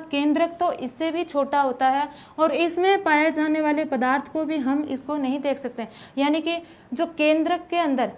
अर्थात केंद्रक तो इससे भी छोटा होता है और इसमें पाए जाने वाले पदार्थ को भी हम इसको नहीं देख सकते। यानी कि जो केंद्रक के अंदर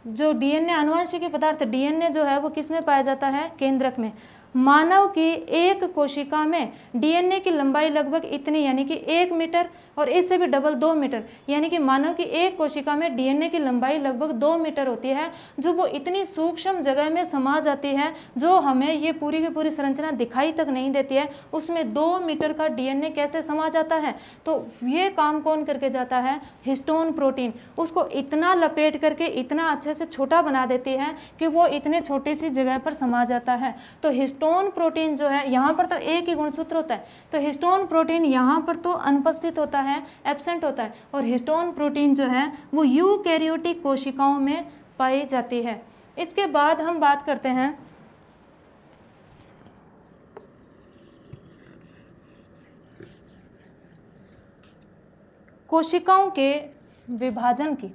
जो डीएनए आनुवंशिक पदार्थ डीएनए जो है वो किस में पाया जाता है, केंद्रक में। मानव की एक कोशिका में डीएनए की लंबाई लगभग इतनी यानी कि 1 मीटर और इससे भी डबल 2 मीटर, यानी कि मानव की एक कोशिका में डीएनए की लंबाई लगभग 2 मीटर होती है, जो वो इतनी सूक्ष्म जगह में समा जाती है जो हमें ये पूरी की पूरी संरचना दिखाई तक नहीं देती है। उसमें 2 मीटर का डीएनए कैसे समा जाता है, तो ये काम कौन करके जाता है, हिस्टोन प्रोटीन। उसको इतना लपेट करके इतना अच्छे से छोटा बना देती है कि वो इतने छोटी सी जगह पर समा जाता है। तो हिस्टोन प्रोटीन जो है, यहाँ पर तो एक ही गुणसूत्र होता है, तो हिस्टोन प्रोटीन यहाँ पर तो अनुपस्थित होता है, एब्सेंट होता है। और हिस्टोन प्रोटीन जो है वो यूकैरियोटिक कोशिकाओं में पाई जाती है। इसके बाद हम बात करते हैं कोशिकाओं के विभाजन की।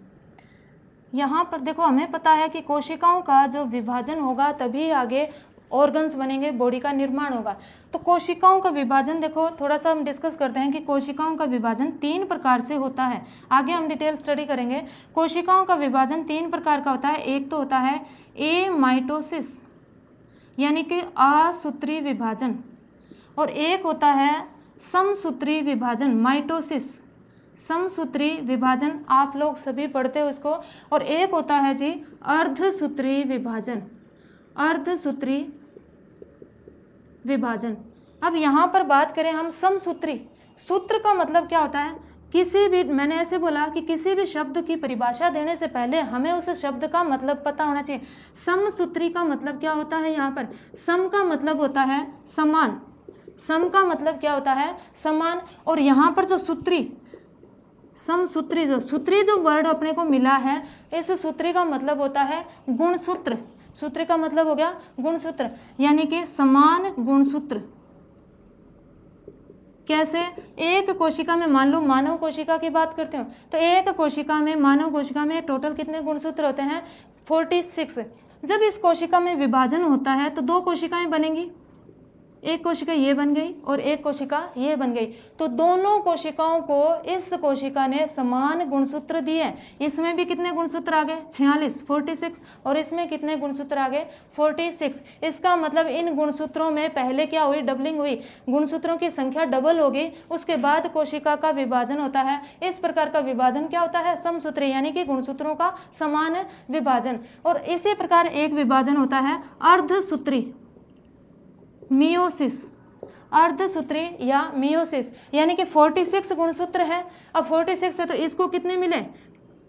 यहाँ पर देखो, हमें पता है कि कोशिकाओं का जो विभाजन होगा तभी आगे ऑर्गन्स बनेंगे, बॉडी का निर्माण होगा। तो कोशिकाओं का विभाजन देखो, थोड़ा सा हम डिस्कस करते हैं कि कोशिकाओं का विभाजन 3 प्रकार से होता है। आगे हम डिटेल स्टडी करेंगे। कोशिकाओं का विभाजन 3 प्रकार का होता है। एक तो होता है एमाइटोसिस यानी कि असूत्री विभाजन, और एक होता है समसूत्री विभाजन, माइटोसिस, समसूत्री विभाजन, आप लोग सभी पढ़ते हो इसको। और एक होता है जी अर्धसूत्री विभाजन, अर्धसूत्री विभाजन। अब यहाँ पर बात करें हम समसूत्री, सूत्र का मतलब क्या होता है, किसी भी, मैंने ऐसे बोला कि किसी भी शब्द की परिभाषा देने से पहले हमें उस शब्द का मतलब पता होना चाहिए। समसूत्री का मतलब क्या होता है, यहाँ पर सम का मतलब होता है समान, सम का मतलब क्या होता है, समान। और यहाँ पर जो सूत्री, समसूत्री, जो सूत्री जो वर्ड अपने को मिला है, इस सूत्री का मतलब होता है गुणसूत्र। सूत्र का मतलब हो गया गुणसूत्र, यानी कि समान गुणसूत्र। कैसे, एक कोशिका में, मान लो मानव कोशिका की बात करते हो, तो एक कोशिका में, मानव कोशिका में टोटल कितने गुणसूत्र होते हैं, 46। जब इस कोशिका में विभाजन होता है तो 2 कोशिकाएं बनेंगी, एक कोशिका ये बन गई और एक कोशिका ये बन गई। तो दोनों कोशिकाओं को इस कोशिका ने समान गुणसूत्र दिए। इसमें भी कितने गुणसूत्र आ गए, 46 और इसमें कितने गुणसूत्र आ गए, 46। इसका मतलब इन गुणसूत्रों में पहले क्या हुई, डबलिंग हुई, गुणसूत्रों की संख्या डबल होगी, उसके बाद कोशिका का विभाजन होता है। इस प्रकार का विभाजन क्या होता है, समसूत्री, यानी कि गुणसूत्रों का समान विभाजन। और इसी प्रकार एक विभाजन होता है अर्धसूत्री, मियोसिस, अर्धसूत्री या मियोसिस, यानी कि 46 गुणसूत्र है। अब 46 है तो इसको कितने मिले,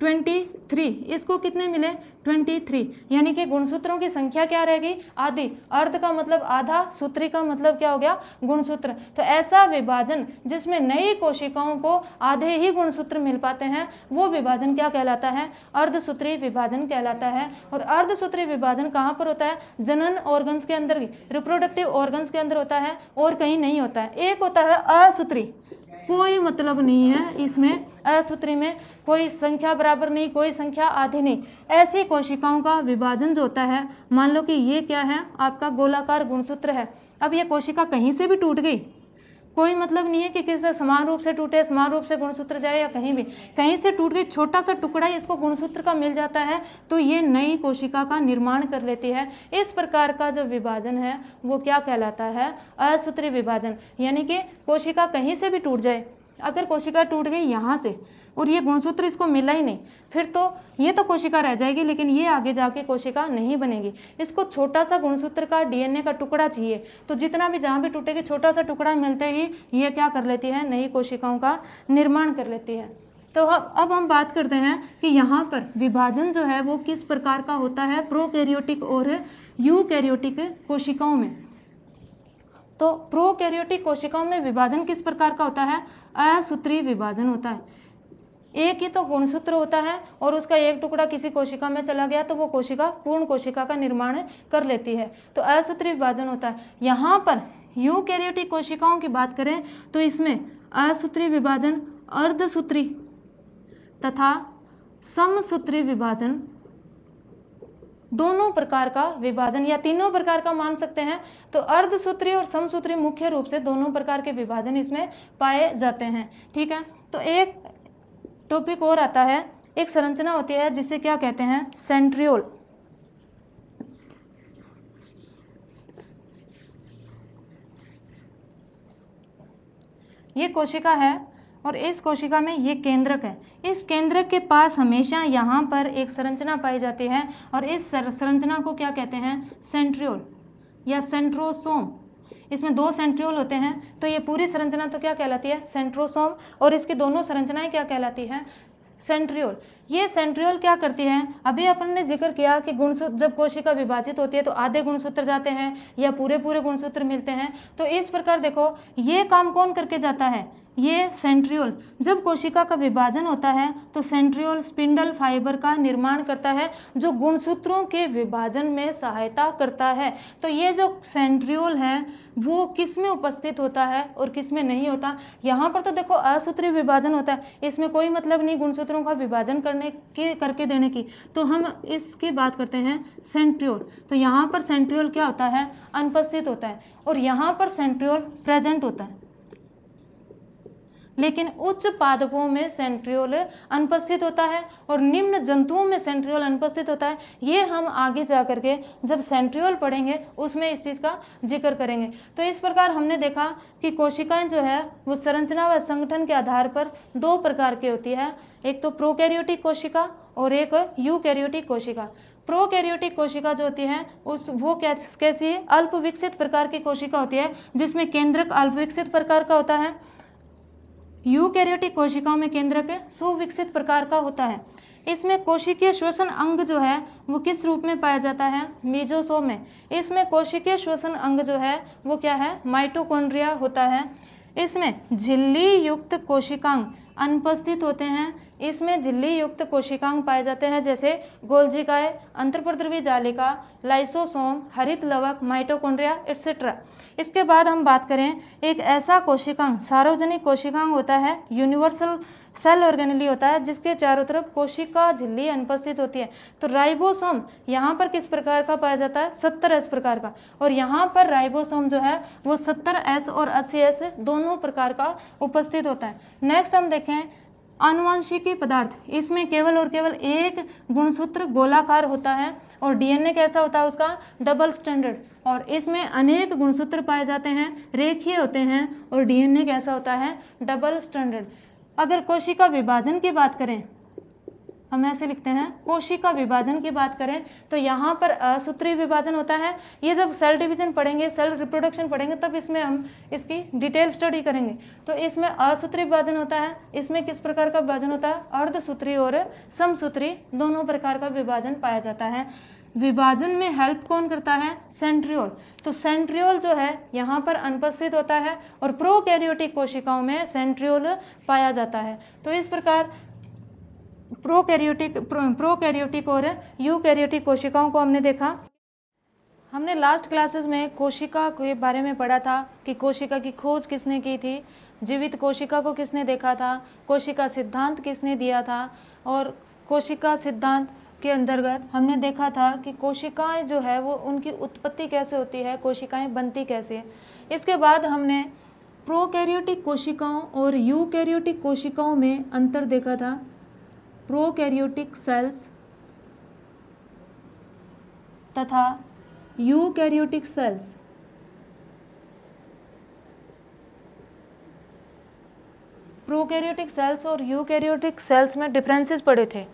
23, इसको कितने मिले, 23, यानी कि गुणसूत्रों की संख्या क्या रहेगी, आधी। अर्ध का मतलब आधा, सूत्री का मतलब क्या हो गया, गुणसूत्र। तो ऐसा विभाजन जिसमें नई कोशिकाओं को आधे ही गुणसूत्र मिल पाते हैं, वो विभाजन क्या कहलाता है, अर्धसूत्री विभाजन कहलाता है। और अर्धसूत्री विभाजन कहाँ पर होता है, जनन ऑर्गन्स के अंदर, रिप्रोडक्टिव ऑर्गन्स के अंदर होता है, और कहीं नहीं होता है। एक होता है असूत्री, कोई मतलब नहीं है इसमें, असूत्री में कोई संख्या बराबर नहीं, कोई संख्या आधी नहीं। ऐसी कोशिकाओं का विभाजन जो होता है, मान लो कि ये क्या है, आपका गोलाकार गुणसूत्र है। अब ये कोशिका कहीं से भी टूट गई, कोई मतलब नहीं है कि किसी समान रूप से टूटे, समान रूप से गुणसूत्र जाए, या कहीं भी कहीं से टूट गई, छोटा सा टुकड़ा ही इसको गुणसूत्र का मिल जाता है, तो ये नई कोशिका का निर्माण कर लेती है। इस प्रकार का जो विभाजन है वो क्या कहलाता है, असूत्री विभाजन। यानी कि कोशिका कहीं से भी टूट जाए, अगर कोशिका टूट गई यहाँ से और ये गुणसूत्र इसको मिला ही नहीं, फिर तो ये तो कोशिका रह जाएगी, लेकिन ये आगे जाके कोशिका नहीं बनेगी। इसको छोटा सा गुणसूत्र का डीएनए का टुकड़ा चाहिए, तो जितना भी जहाँ भी टूटेगी, छोटा सा टुकड़ा मिलते ही ये क्या कर लेती है, नई कोशिकाओं का निर्माण कर लेती है। तो अब हम बात करते हैं कि यहाँ पर विभाजन जो है वो किस प्रकार का होता है प्रोकैरियोटिक और यूकैरियोटिक कोशिकाओं में। तो प्रोकैरियोटिक कोशिकाओं में विभाजन किस प्रकार का होता है, असूत्री विभाजन होता है। एक ही तो गुणसूत्र होता है और उसका एक टुकड़ा किसी कोशिका में चला गया तो वो कोशिका पूर्ण कोशिका का निर्माण कर लेती है, तो असूत्री विभाजन होता है। यहाँ पर यूकैरियोटिक कोशिकाओं की बात करें तो इसमें असूत्री विभाजन, अर्धसूत्री तथा समसूत्री विभाजन दोनों प्रकार का विभाजन या तीनों प्रकार का मान सकते हैं। तो अर्धसूत्री और समसूत्री मुख्य रूप से दोनों प्रकार के विभाजन इसमें पाए जाते हैं। ठीक है, तो एक टॉपिक और आता है, एक संरचना होती है जिसे क्या कहते हैं, सेंट्रियोल। ये कोशिका है और इस कोशिका में ये केंद्रक है। इस केंद्रक के पास हमेशा यहाँ पर एक संरचना पाई जाती है और इस संरचना को क्या कहते हैं, सेंट्रियोल या सेंट्रोसोम। इसमें 2 सेंट्रियोल होते हैं, तो ये पूरी संरचना तो क्या कहलाती है, सेंट्रोसोम, और इसकी दोनों संरचनाएं क्या कहलाती हैं, सेंट्रियोल। ये सेंट्रियोल क्या करती है, अभी अपन ने जिक्र किया कि गुणसूत्र जब कोशिका विभाजित होती है तो आधे गुणसूत्र जाते हैं या पूरे गुणसूत्र मिलते हैं। तो इस प्रकार देखो ये काम कौन करके जाता है, ये सेंट्रियोल। जब कोशिका का विभाजन होता है तो सेंट्रियोल स्पिंडल फाइबर का निर्माण करता है जो गुणसूत्रों के विभाजन में सहायता करता है। तो ये जो सेंट्रियोल है वो किस में उपस्थित होता है और किस में नहीं होता। यहाँ पर तो देखो असूत्री विभाजन होता है, इसमें कोई मतलब नहीं गुणसूत्रों का विभाजन करके देने की, तो हम इसकी बात करते हैं सेंट्रियोल। तो यहाँ पर सेंट्रियोल क्या होता है, अनुपस्थित होता है, और यहाँ पर सेंट्रियोल प्रेजेंट होता है। लेकिन उच्च पादपों में सेंट्रियोल अनुपस्थित होता है और निम्न जंतुओं में सेंट्रियोल अनुपस्थित होता है। ये हम आगे जा करके जब सेंट्रियोल पढ़ेंगे उसमें इस चीज़ का जिक्र करेंगे। तो इस प्रकार हमने देखा कि कोशिकाएं जो है वो संरचना व संगठन के आधार पर 2 प्रकार की होती है, एक तो प्रोकैरियोटिक कोशिका और एक यूकैरियोटिक कोशिका। प्रोकैरियोटिक कोशिका जो होती है वो कैसी है, अल्प विकसित प्रकार की कोशिका होती है जिसमें केंद्रक अल्प विकसित प्रकार का होता है। यूकैरियोटिक कोशिकाओं में केंद्रक सुविकसित प्रकार का होता है। इसमें कोशिकीय श्वसन अंग जो है वो किस रूप में पाया जाता है, मेसोसोम में। इसमें कोशिकीय श्वसन अंग जो है वो क्या है, माइटोकॉन्ड्रिया होता है। इसमें झिल्ली युक्त कोशिकांग अनुपस्थित होते हैं। इसमें झिल्ली युक्त कोशिकांग पाए जाते हैं जैसे गोल्जिकाएं, अंतर्प्रद्रवी जालिका, लाइसोसोम, हरित लवक, माइटोकॉन्ड्रिया एटसेट्रा। इसके बाद हम बात करें, एक ऐसा कोशिकांग सार्वजनिक कोशिकांग होता है, यूनिवर्सल सेल ऑर्गेनेली होता है जिसके चारों तरफ कोशिका झिल्ली अनुपस्थित होती है। तो राइबोसोम यहाँ पर किस प्रकार का पाया जाता है, 70S प्रकार का, और यहाँ पर राइबोसोम जो है वो 70S और 80S दोनों प्रकार का उपस्थित होता है। नेक्स्ट हम देखें आनुवंशिकी पदार्थ। इसमें केवल और केवल एक गुणसूत्र गोलाकार होता है और डीएनए कैसा होता है उसका, डबल स्टैंडर्ड, और इसमें अनेक गुणसूत्र पाए जाते हैं, रेखीय होते हैं, और डीएनए कैसा होता है, डबल स्टैंडर्ड। अगर कोशिका विभाजन की बात करें, हम ऐसे लिखते हैं, कोशिका विभाजन की बात करें तो यहाँ पर असूत्री विभाजन होता है। ये जब सेल डिवीजन पढ़ेंगे, सेल रिप्रोडक्शन पढ़ेंगे, तब इसमें हम इसकी डिटेल स्टडी करेंगे। तो इसमें असूत्री विभाजन होता है। इसमें किस प्रकार का विभाजन होता है, अर्धसूत्री और समसूत्री दोनों प्रकार का विभाजन पाया जाता है। विभाजन में हेल्प कौन करता है, सेंट्रियोल। तो सेंट्रियोल जो है यहाँ पर अनुपस्थित होता है और प्रोकैरियोटिक कोशिकाओं में सेंट्रियोल पाया जाता है। तो इस प्रकार प्रोकैरियोटिक और यूकैरियोटिक कोशिकाओं को हमने देखा। हमने लास्ट क्लासेस में कोशिका के बारे में पढ़ा था कि कोशिका की खोज किसने की थी, जीवित कोशिका को किसने देखा था, कोशिका सिद्धांत किसने दिया था, और कोशिका सिद्धांत के अंतर्गत हमने देखा था कि कोशिकाएं जो है वो उनकी उत्पत्ति कैसे होती है, कोशिकाएं बनती कैसे है। इसके बाद हमने प्रोकैरियोटिक कोशिकाओं और यूकैरियोटिक कोशिकाओं में अंतर देखा था। प्रोकैरियोटिक सेल्स तथा यूकैरियोटिक सेल्स। प्रोकैरियोटिक सेल्स और यूकैरियोटिक सेल्स में डिफरेंसेस पढ़े थे।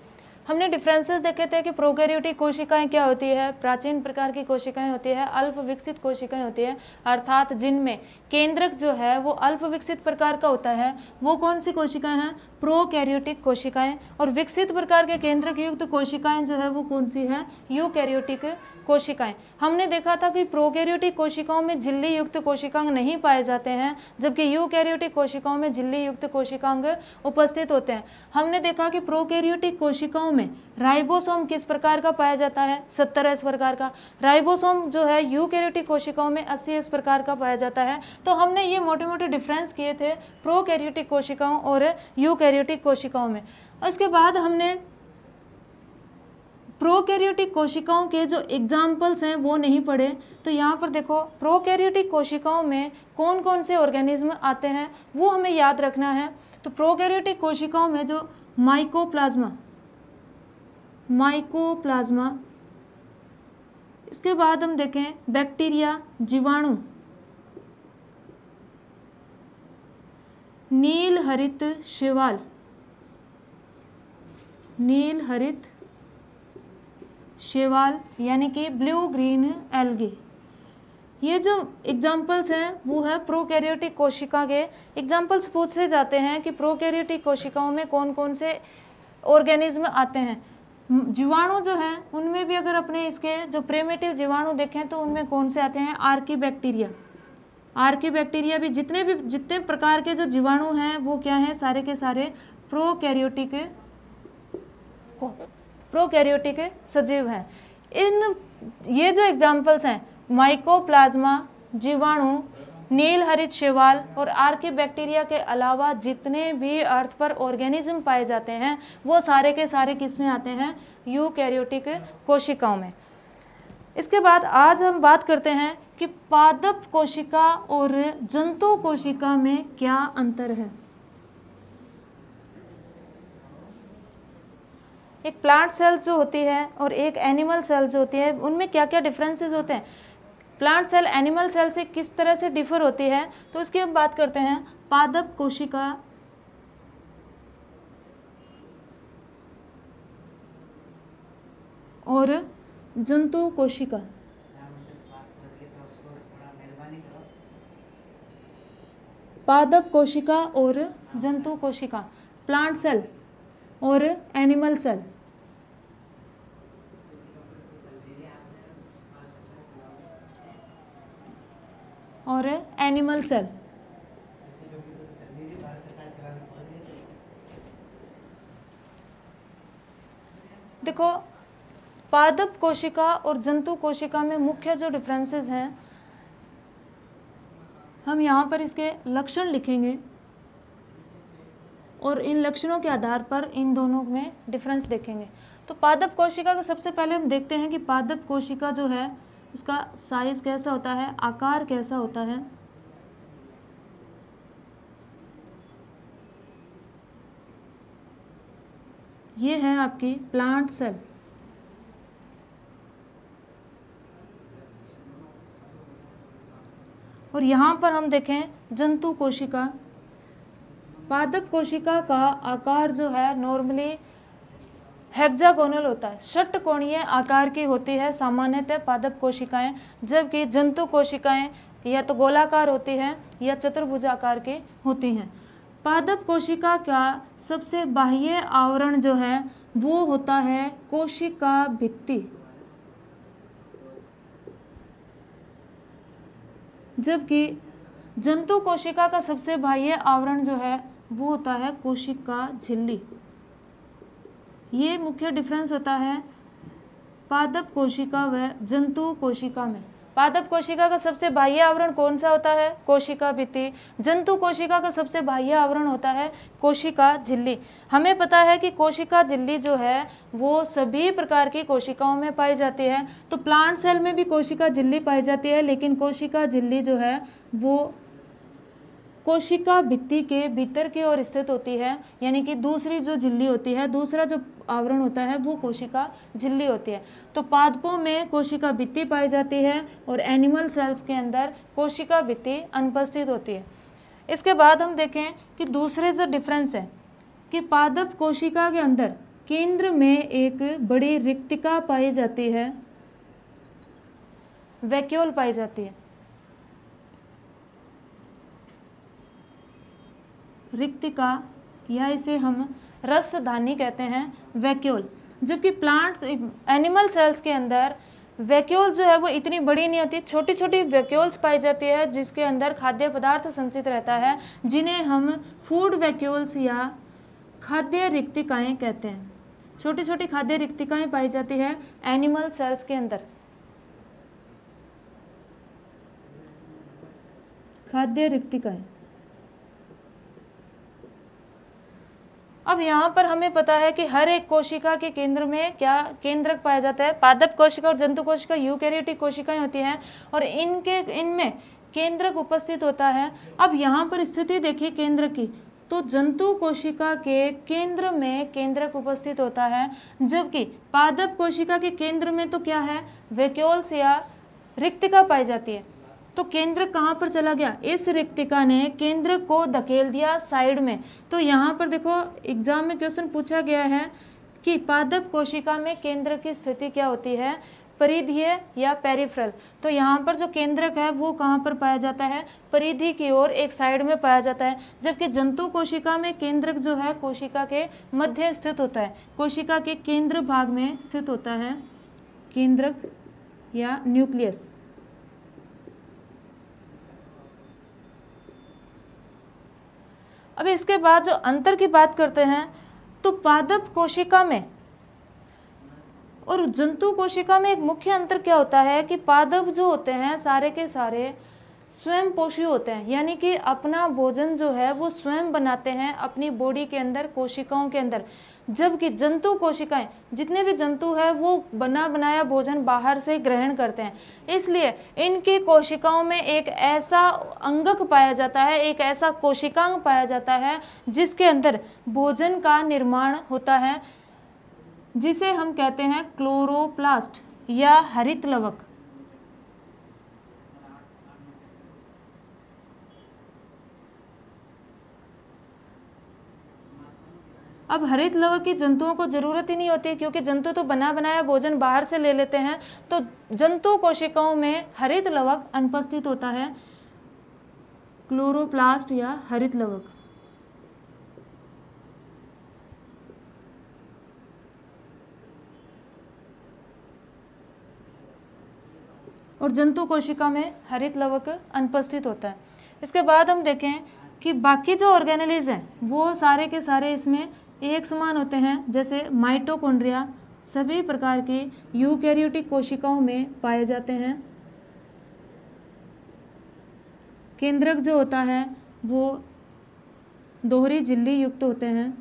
हमने डिफरेंसेस देखे थे कि प्रोकैरियोटिक कोशिकाएं क्या होती है, प्राचीन प्रकार की कोशिकाएं होती है, अल्प विकसित कोशिकाएं होती है, अर्थात जिनमें केंद्रक जो है वो अल्प विकसित प्रकार का होता है। वो कौन सी कोशिकाएं हैं, प्रोकैरियोटिक कोशिकाएं। और विकसित प्रकार के केंद्रक युक्त कोशिकाएं जो है वो कौन सी है, यूकैरियोटिक कोशिकाएं। हमने देखा था कि प्रोकैरियोटिक कोशिकाओं में झिल्ली युक्त कोशिकांग नहीं पाए जाते हैं, जबकि यूकैरियोटिक कोशिकाओं में झिल्ली युक्त कोशिकांग उपस्थित होते हैं। हमने देखा कि प्रोकैरियोटिक कोशिकाओं में राइबोसोम किस प्रकार का पाया जाता है, 70S प्रकार का। राइबोसोम जो है यूकैरियोटिक कोशिकाओं में 80S प्रकार का पाया जाता है। तो हमने ये मोटे मोटे डिफरेंस किए थे प्रोकैरियोटिक कोशिकाओं और यूकैरियोटिक कोशिकाओं में। उसके बाद हमने प्रोकैरियोटिक कोशिकाओं के जो एग्जाम्पल्स हैं वो नहीं पढ़े, तो यहाँ पर देखो प्रोकैरियोटिक कोशिकाओं में कौन कौन से ऑर्गेनिज्म आते हैं वो हमें याद रखना है। तो प्रोकैरियोटिक कोशिकाओं में जो माइकोप्लाज्मा, इसके बाद हम देखें बैक्टीरिया, जीवाणु, नील हरित शैवाल, यानी कि ब्लू ग्रीन एल्गी। ये जो एग्जाम्पल्स हैं वो है प्रोकैरियोटिक कोशिका के। एग्जाम्पल्स पूछे जाते हैं कि प्रोकैरियोटिक कोशिकाओं में कौन कौन से ऑर्गेनिज्म आते हैं। जीवाणु जो हैं उनमें भी अगर अपने इसके जो प्रिमिटिव जीवाणु देखें तो उनमें कौन से आते हैं, आर्कीबैक्टीरिया भी जितने प्रकार के जो जीवाणु हैं वो क्या हैं, सारे के सारे प्रोकैरियोटिक सजीव हैं। ये जो एग्जाम्पल्स हैं माइकोप्लाज्मा, जीवाणु, नील हरित शैवाल और आर्कीबैक्टीरिया के अलावा जितने भी अर्थ पर ऑर्गेनिज्म पाए जाते हैं वो सारे के सारे किस में आते हैं, यूकैरियोटिक कोशिकाओं में। इसके बाद आज हम बात करते हैं कि पादप कोशिका और जंतु कोशिका में क्या अंतर है। एक प्लांट सेल जो होती है और एक एनिमल सेल जो होती है उनमें क्या क्या डिफरेंसेस होते हैं, प्लांट सेल एनिमल सेल से किस तरह से डिफर होती है, तो उसकी हम बात करते हैं। पादप कोशिका और जंतु कोशिका। पादप कोशिका और जंतु कोशिका, प्लांट सेल और एनिमल सेल। देखो पादप कोशिका और जंतु कोशिका में मुख्य जो डिफरेंसेस हैं, हम यहाँ पर इसके लक्षण लिखेंगे और इन लक्षणों के आधार पर इन दोनों में डिफरेंस देखेंगे। तो पादप कोशिका को सबसे पहले हम देखते हैं कि पादप कोशिका जो है उसका साइज कैसा होता है, आकार कैसा होता है। ये है आपकी प्लांट सेल, और यहाँ पर हम देखें जंतु कोशिका। पादप कोशिका का आकार जो है नॉर्मली हेक्सागोनल होता है, षटकोणीय आकार की होती है सामान्यतः पादप कोशिकाएं, जबकि जंतु कोशिकाएं या तो गोलाकार होती हैं या चतुर्भुजाकार की होती हैं। पादप कोशिका का सबसे बाह्य आवरण जो है वो होता है कोशिका भित्ति, जबकि जंतु कोशिका का सबसे बाह्य आवरण जो है वो होता है कोशिका झिल्ली। ये मुख्य डिफरेंस होता है पादप कोशिका व जंतु कोशिका में। पादप कोशिका का सबसे बाह्य आवरण कौन सा होता है, कोशिका भित्ति। जंतु कोशिका का सबसे बाह्य आवरण होता है कोशिका झिल्ली। हमें पता है कि कोशिका झिल्ली जो है वो सभी प्रकार की कोशिकाओं में पाई जाती है। तो प्लांट सेल में भी कोशिका झिल्ली पाई जाती है, लेकिन कोशिका झिल्ली जो है वो कोशिका भित्ति के भीतर की ओर स्थित होती है, यानी कि दूसरी जो झिल्ली होती है, दूसरा जो आवरण होता है वो कोशिका झिल्ली होती है। तो पादपों में कोशिका भित्ति पाई जाती है और एनिमल सेल्स के अंदर कोशिका भित्ति अनुपस्थित होती है। इसके बाद हम देखें कि दूसरे जो डिफरेंस है कि पादप कोशिका के अंदर केंद्र में एक बड़ी रिक्तिका पाई जाती है, वैक्यूल पाई जाती है। रिक्तिका या इसे हम रसधानी कहते हैं, वैक्यूल। जबकि प्लांट्स एनिमल सेल्स के अंदर वैक्यूल जो है वो इतनी बड़ी नहीं होती, छोटी छोटी वैक्यूल्स पाई जाती है जिसके अंदर खाद्य पदार्थ संचित रहता है, जिन्हें हम फूड वैक्यूल्स या खाद्य रिक्तिकाएं कहते हैं। छोटी छोटी खाद्य रिक्तिकाएं पाई जाती है एनिमल सेल्स के अंदर। खाद्य रिक्तिकाएं अब यहाँ पर हमें पता है कि हर एक कोशिका के केंद्र में क्या केंद्रक पाया जाता है, पादप कोशिका और जंतु कोशिका यूकेरियोटिक कोशिकाएं होती हैं और इनमें केंद्रक उपस्थित होता है। अब यहाँ पर स्थिति देखिए केंद्रक की, तो जंतु कोशिका के केंद्र में केंद्रक उपस्थित होता है, जबकि पादप कोशिका के केंद्र में तो क्या है, वैक्यूल्स या रिक्तिका पाई जाती है। तो केंद्रक कहाँ पर चला गया, इस रिक्तिका ने केंद्रक को धकेल दिया साइड में। तो यहाँ पर देखो एग्जाम में क्वेश्चन पूछा गया है कि पादप कोशिका में केंद्रक की स्थिति क्या होती है, परिधीय या पेरिफेरल। तो यहाँ पर जो केंद्रक है वो कहाँ पर पाया जाता है, परिधि की ओर एक साइड में पाया जाता है, जबकि जंतु कोशिका में केंद्रक जो है कोशिका के मध्य स्थित होता है, कोशिका के केंद्र भाग में स्थित होता है केंद्रक या न्यूक्लियस। अब इसके बाद जो अंतर की बात करते हैं, तो पादप कोशिका में और जंतु कोशिका में एक मुख्य अंतर क्या होता है कि पादप जो होते हैं सारे के सारे स्वयं पोषी होते हैं, यानी कि अपना भोजन जो है वो स्वयं बनाते हैं अपनी बॉडी के अंदर, कोशिकाओं के अंदर, जबकि जंतु कोशिकाएं, जितने भी जंतु है वो बना बनाया भोजन बाहर से ग्रहण करते हैं। इसलिए इनकी कोशिकाओं में एक ऐसा अंगक पाया जाता है, एक ऐसा कोशिकांग पाया जाता है जिसके अंदर भोजन का निर्माण होता है, जिसे हम कहते हैं क्लोरोप्लास्ट या हरित लवक। अब हरित लवक की जंतुओं को जरूरत ही नहीं होती, क्योंकि जंतु तो बना बनाया भोजन बाहर से ले लेते हैं। तो जंतु कोशिकाओं में हरित लवक अनुपस्थित होता है, क्लोरोप्लास्ट या हरित लवक। और जंतु कोशिका में हरित लवक अनुपस्थित होता है। इसके बाद हम देखें कि बाकी जो ऑर्गेनेलिज हैं वो सारे के सारे इसमें एक समान होते हैं, जैसे माइटोकॉन्ड्रिया सभी प्रकार की यूकैरियोटिक कोशिकाओं में पाए जाते हैं। केंद्रक जो होता है वो दोहरी झिल्ली युक्त होते हैं।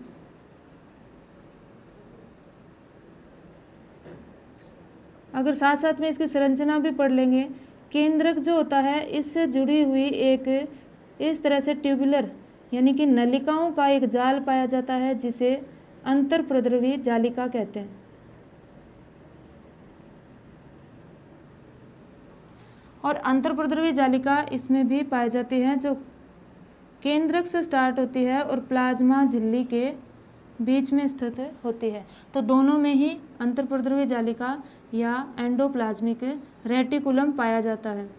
अगर साथ साथ में इसकी संरचना भी पढ़ लेंगे, केंद्रक जो होता है इससे जुड़ी हुई एक इस तरह से ट्यूबुलर यानी कि नलिकाओं का एक जाल पाया जाता है, जिसे अंतर्प्रद्रवी जालिका कहते हैं। और अंतर्प्रद्रवी जालिका इसमें भी पाई जाती है, जो केंद्रक से स्टार्ट होती है और प्लाज्मा झिल्ली के बीच में स्थित होती है। तो दोनों में ही अंतर्प्रद्रवी जालिका या एंडोप्लाज्मिक रेटिकुलम पाया जाता है।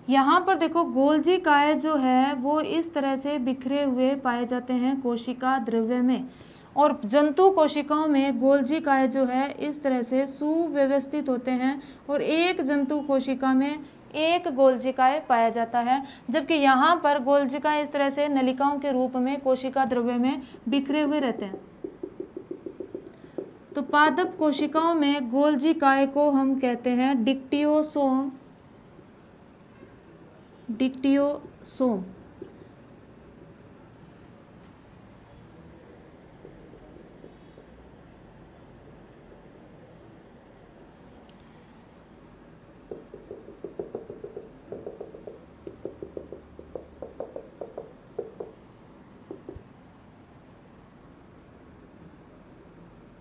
यहाँ पर देखो गोल्जी काय जो है वो इस तरह से बिखरे हुए पाए जाते हैं कोशिका द्रव्य में, और जंतु कोशिकाओं में गोल्जी काय जो है इस तरह से सुव्यवस्थित होते हैं और एक जंतु कोशिका में एक गोल्जिकाय पाया जाता है, जबकि यहाँ पर गोल्जिकाय इस तरह से नलिकाओं के रूप में कोशिका द्रव्य में बिखरे हुए रहते हैं। तो पादप कोशिकाओं में गोल्जिकाय को हम कहते हैं डिक्टियोसोम।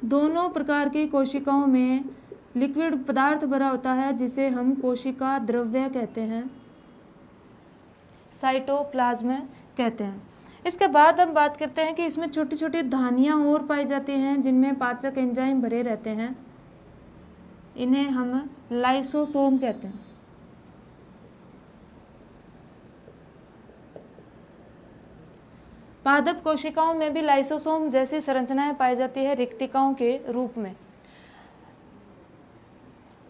दोनों प्रकार की कोशिकाओं में लिक्विड पदार्थ भरा होता है, जिसे हम कोशिका द्रव्य कहते हैं, साइटोप्लाज्म कहते हैं। इसके बाद हम बात करते हैं कि इसमें छोटी छोटी धानियाँ और पाई जाती हैं, जिनमें पाचक एंजाइम भरे रहते हैं, इन्हें हम लाइसोसोम कहते हैं। पादप कोशिकाओं में भी लाइसोसोम जैसी संरचनाएं पाई जाती है रिक्तिकाओं के रूप में।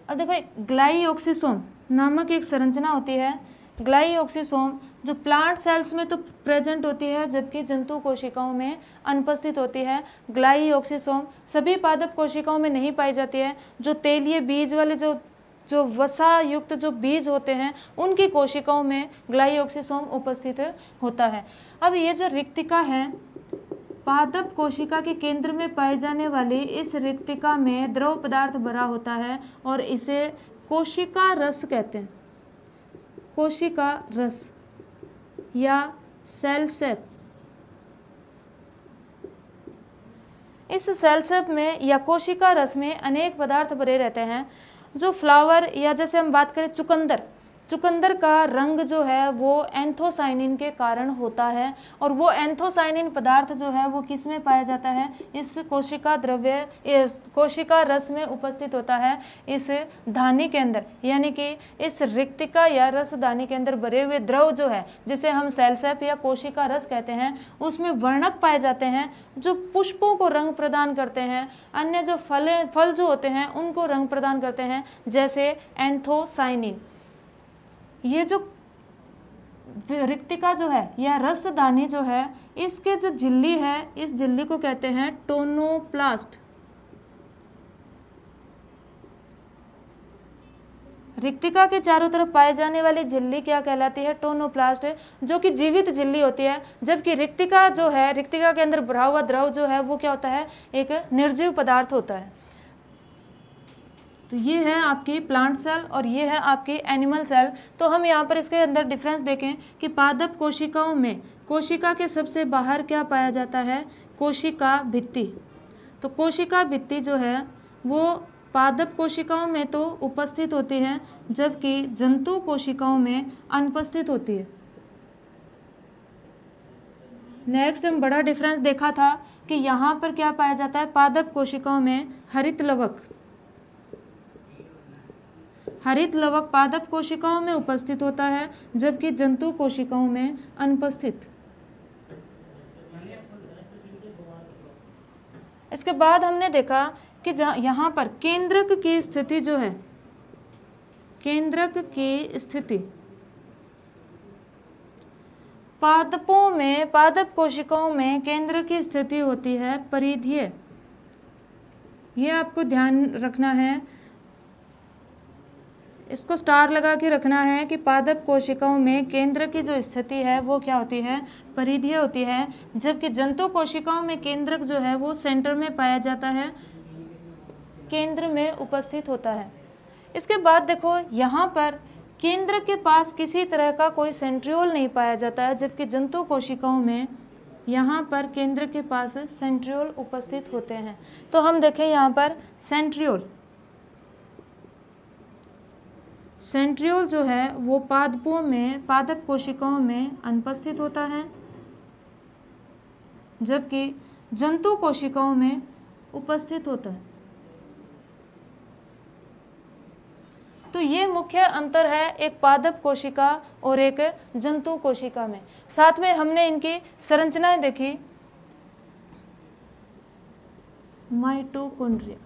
अब देखो ग्लाइऑक्सिसोम नामक एक संरचना होती है। ग्लाइऑक्सिसोम जो प्लांट सेल्स में तो प्रेजेंट होती है, जबकि जंतु कोशिकाओं में अनुपस्थित होती है। ग्लाइऑक्सिसोम सभी पादप कोशिकाओं में नहीं पाई जाती है। जो तेलीय बीज वाले जो जो वसा युक्त जो बीज होते हैं उनकी कोशिकाओं में ग्लाइऑक्सिसोम उपस्थित होता है। अब ये जो रिक्तिका है, पादप कोशिका के केंद्र में पाई जाने वाली इस रिक्तिका में द्रव पदार्थ भरा होता है और इसे कोशिका रस कहते हैं। कोशिका रस या सेल सेप। इस सेल सेप में या कोशिका रस में अनेक पदार्थ भरे रहते हैं। जो फ्लावर या जैसे हम बात करें चुकंदर का रंग जो है वो एंथोसाइनिन के कारण होता है और वो एंथोसाइनिन पदार्थ जो है वो किस में पाया जाता है, इस कोशिका रस में उपस्थित होता है, इस धानी के अंदर, यानी कि इस रिक्तिका या रसदानी के अंदर भरे हुए द्रव जो है जिसे हम सेल सेप या कोशिका रस कहते हैं, उसमें वर्णक पाए जाते हैं जो पुष्पों को रंग प्रदान करते हैं, अन्य जो फल जो होते हैं उनको रंग प्रदान करते हैं, जैसे एंथोसाइनिन। ये जो रिक्तिका जो है या रसदानी जो है, इसके जो झिल्ली है, इस झिल्ली को कहते हैं टोनोप्लास्ट। रिक्तिका के चारों तरफ पाए जाने वाली झिल्ली क्या कहलाती है, टोनोप्लास्ट, जो कि जीवित झिल्ली होती है, जबकि रिक्तिका जो है, रिक्तिका के अंदर भरा हुआ द्रव जो है वो क्या होता है, एक निर्जीव पदार्थ होता है। तो ये है आपकी प्लांट सेल और ये है आपकी एनिमल सेल। तो हम यहाँ पर इसके अंदर डिफरेंस देखें कि पादप कोशिकाओं में कोशिका के सबसे बाहर क्या पाया जाता है, कोशिका भित्ति। तो कोशिका भित्ति जो है वो पादप कोशिकाओं में तो उपस्थित होती है, जबकि जंतु कोशिकाओं में अनुपस्थित होती है। नेक्स्ट हम बड़ा डिफरेंस देखा था कि यहाँ पर क्या पाया जाता है, पादप कोशिकाओं में हरित लवक पादप कोशिकाओं में उपस्थित होता है, जबकि जंतु कोशिकाओं में अनुपस्थित। इसके बाद हमने देखा कि यहाँ पर केंद्रक की स्थिति जो है, केंद्रक की स्थिति पादपों में, पादप कोशिकाओं में केंद्र की स्थिति होती है परिधीय। ये आपको ध्यान रखना है, इसको स्टार लगा के रखना है कि पादप कोशिकाओं में केंद्र की जो स्थिति है वो क्या होती है, परिधीय होती है, जबकि जंतु कोशिकाओं में केंद्रक जो है वो सेंटर में पाया जाता है, केंद्र में उपस्थित होता है। इसके बाद देखो यहाँ पर केंद्र के पास किसी तरह का कोई सेंट्रियोल नहीं पाया जाता है, जबकि जंतु कोशिकाओं में यहाँ पर केंद्र के पास सेंट्रियोल उपस्थित होते हैं। तो हम देखें यहाँ पर सेंट्रियोल जो है वो पादपों में, पादप कोशिकाओं में अनुपस्थित होता है, जबकि जंतु कोशिकाओं में उपस्थित होता है। तो ये मुख्य अंतर है एक पादप कोशिका और एक जंतु कोशिका में। साथ में हमने इनकी संरचनाएं देखी, माइटोकॉन्ड्रिया,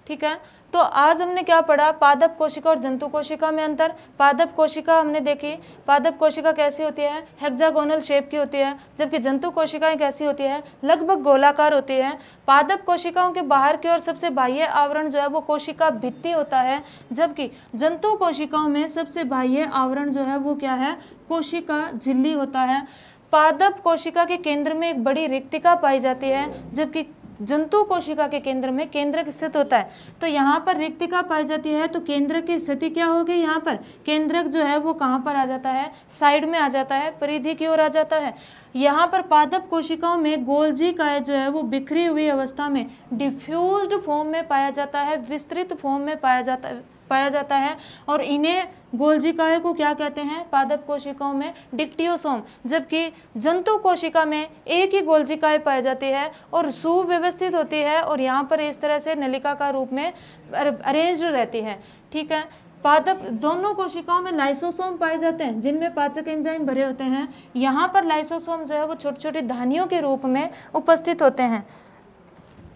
ठीक है। तो आज हमने क्या पढ़ा, पादप कोशिका और जंतु कोशिका में अंतर। पादप कोशिका हमने देखी, पादप कोशिका कैसी होती है, हेक्सागोनल शेप की होती है, जबकि जंतु कोशिकाएं कैसी होती है, लगभग गोलाकार होती है। पादप कोशिकाओं के बाहर की ओर सबसे बाह्य आवरण जो है वो कोशिका भित्ति होता है, जबकि जंतु कोशिकाओं में सबसे बाह्य आवरण जो है वो क्या है, कोशिका झिल्ली होता है। पादप कोशिका के केंद्र में एक बड़ी रिक्तिका पाई जाती है, जबकि जंतु कोशिका के केंद्र में केंद्रक स्थित होता है। तो यहाँ पर रिक्तिका पाई जाती है, तो केंद्रक की स्थिति क्या होगी, यहाँ पर केंद्रक जो है वो कहाँ पर आ जाता है, साइड में आ जाता है, परिधि की ओर आ जाता है। यहाँ पर पादप कोशिकाओं में गोल्जी काय जो है वो बिखरी हुई अवस्था में डिफ्यूज्ड फॉर्म में पाया जाता है, विस्तृत फॉर्म में पाया जाता है और इन्हें गोल्जिकाय को क्या कहते हैं, पादप कोशिकाओं में डिक्टियोसोम, जबकि जंतु कोशिका में एक ही गोल्जिकाय पाई जाती है और सुव्यवस्थित होती है और यहाँ पर इस तरह से नलिका का रूप में अरेंज्ड रहती है, ठीक है। पादप दोनों कोशिकाओं में लाइसोसोम पाए जाते हैं जिनमें पाचक एंजाइम भरे होते हैं। यहाँ पर लाइसोसोम जो है वो छोटी छोटी धानियों के रूप में उपस्थित होते हैं।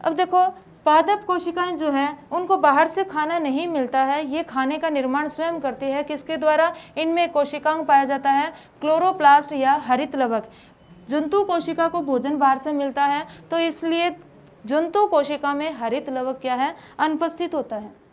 अब देखो पादप कोशिकाएं जो है उनको बाहर से खाना नहीं मिलता है, ये खाने का निर्माण स्वयं करती है। किसके द्वारा, इनमें कोशिकांग पाया जाता है क्लोरोप्लास्ट या हरित लवक। जंतु कोशिका को भोजन बाहर से मिलता है, तो इसलिए जंतु कोशिका में हरित लवक क्या है, अनुपस्थित होता है।